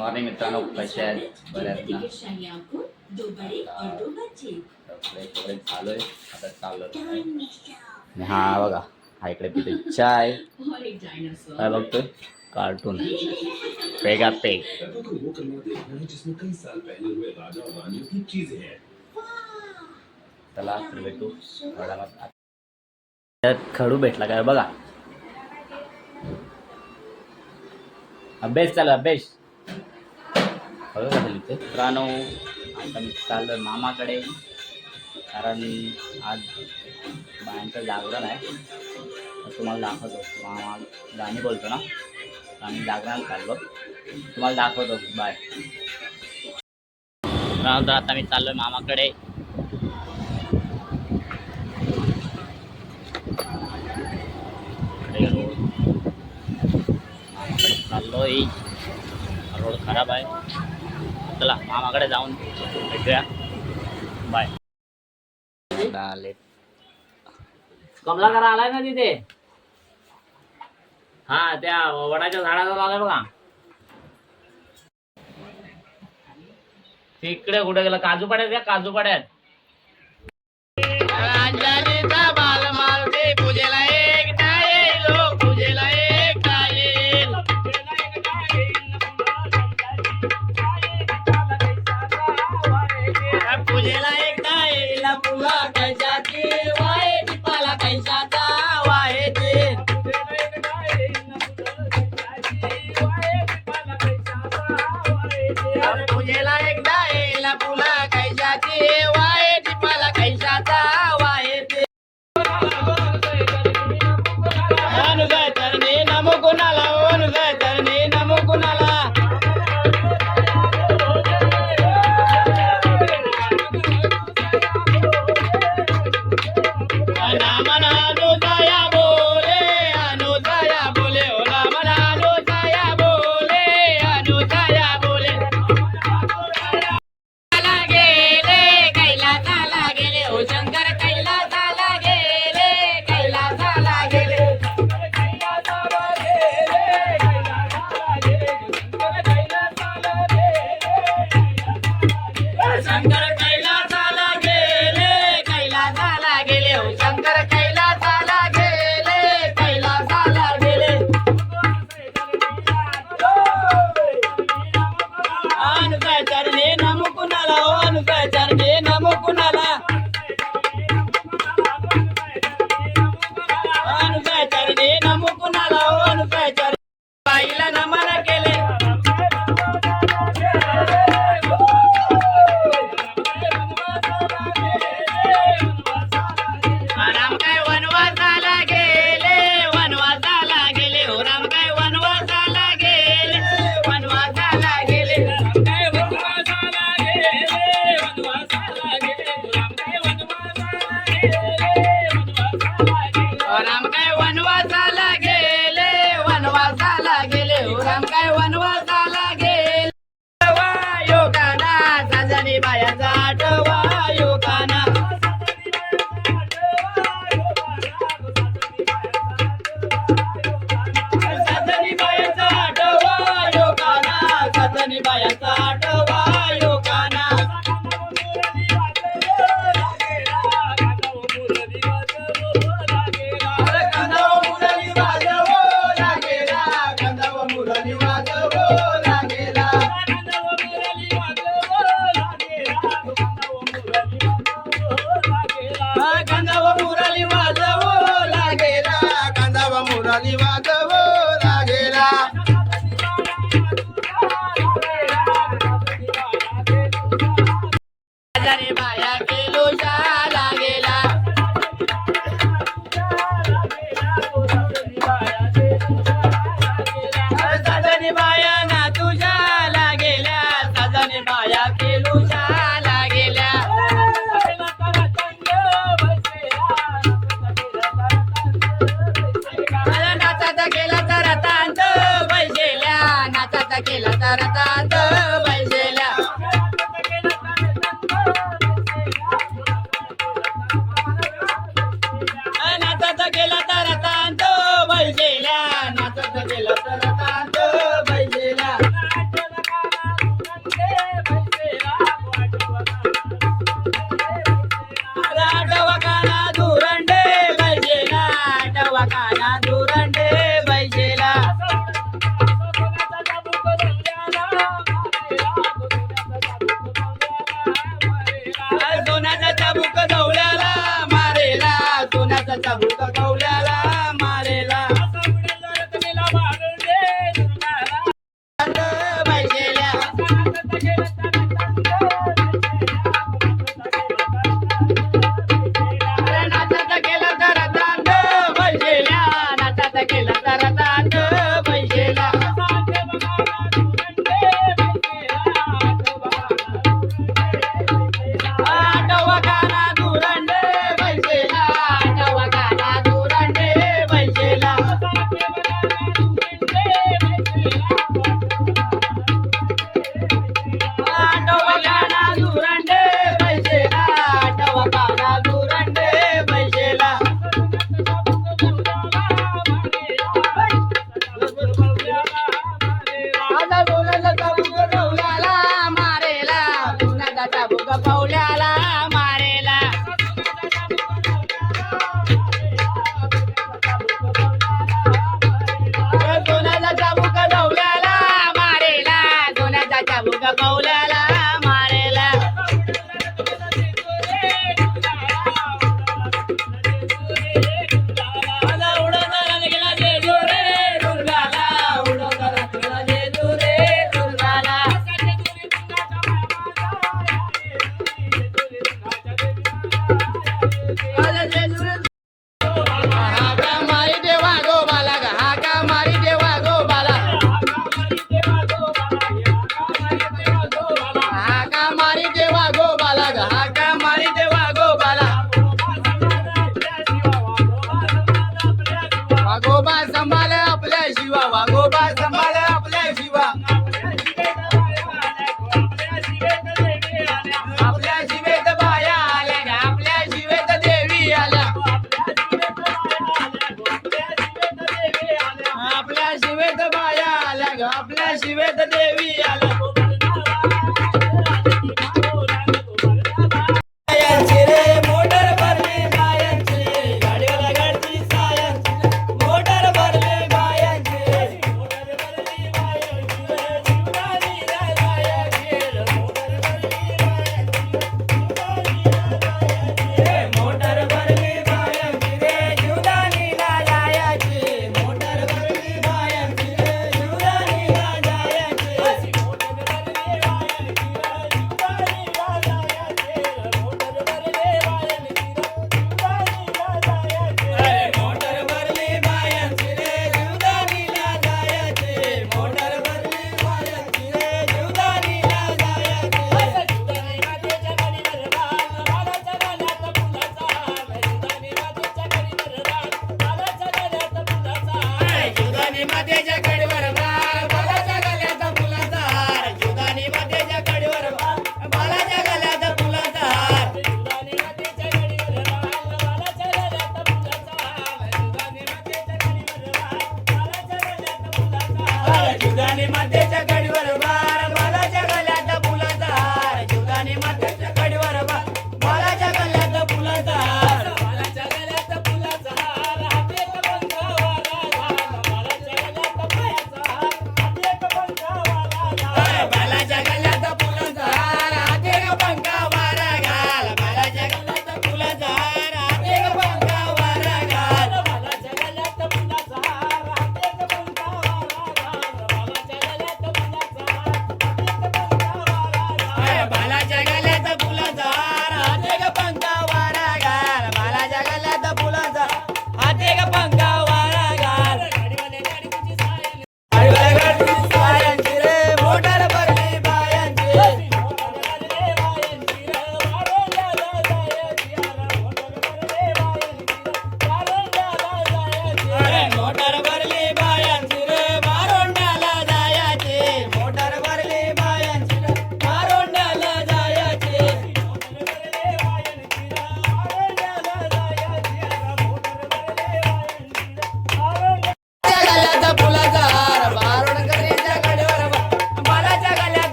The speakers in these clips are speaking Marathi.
मॉर्निंग मित्रांनो, कशा आहेत? बऱ्याच ना चालू आहे आता चालू. हा बघा, हा इकडे पिते चाय. काय बघतोय? कार्टून पेगा पेग. चला तर भेटू. त्यात खडू भेटला काय बघा. अभ्यास चालू अभ्यास. मित्रांनो, आता मी चाललोय मामाकडे, कारण आज बायांचं जागरण आहे. तुम्हाला दाखवतो. मामा गाणी बोलतो ना, आम्ही जागरण चाललो, तुम्हाला दाखवतो. बाय. तर आता मी चाललोय मामाकडे. चाललोय, रोड खराब आहे. चला मामाकडे जाऊन भेटूया. बाय. कमला करा आलाय ना तिथे. हा, त्या वडाच्या झाडाजवळ आलाय बघा. तिकडे कुठे गेला? काजू पाड्यात या, काजू पाड्यात. संभाळ आपल्या शिवा वाघोबा संभाळ आपल्या शिवा आपल्या शिवेत बाया आल्या ग आपल्या शिवेत देवी आल्या आपल्या शिवेत बाया आल्या ग आपल्या शिवेत देवी आल्या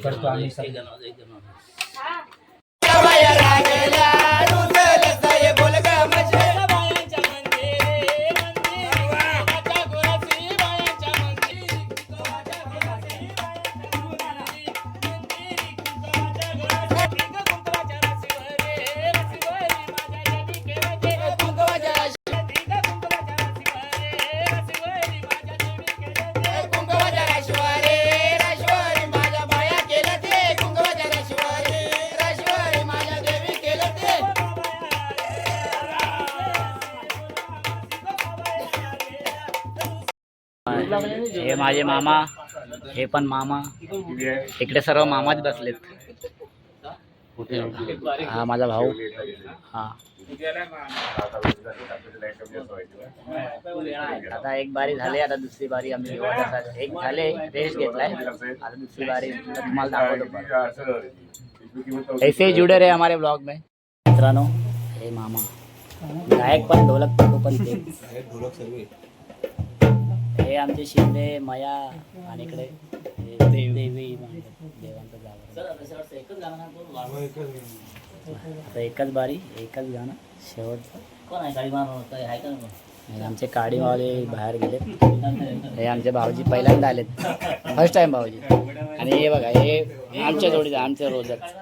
करतो आम्ही हे माझे मामा, हे पण मामा, इकडे सर्व मामाच बसलेत. हा माझा भाऊ. हा आता एक बारी झाले, आता दुसरी बारी आम्ही एक झाले, रेस्ट घेतलाय, आता दुसरी बारी तुम्हाला दाखवतो. ऐसे जुड़े रहे हमारे ब्लॉग में. मित्रांनो, हे मामा गायक पण, ढोलक पण, पण ते हे आमचे शिंदे, मया आणि इकडे देवी देवांचं जागर. आता एकच बारी, एकच गाणं शेवटचं. कोण आहे गाडी मारणार काय आहे का नाही? हे आमचे काडीवाले बाहेर गेले. हे आमचे भाऊजी पहिल्यांदा आलेत, फर्स्ट टाइम भाऊजी. आणि हे बघा, हे आमच्या जोडीचं, आमचं रोजच.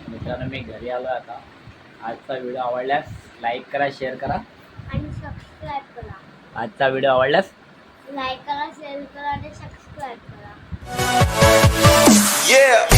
मित्रांनो, मी घरी आलो आता. आजचा व्हिडिओ आवडल्यास लाईक करा, शेअर करा आणि सबस्क्राईब करा. आजचा व्हिडिओ आवडल्यास लाईक करा, शेअर करा आणि सबस्क्राईब करा. Yeah.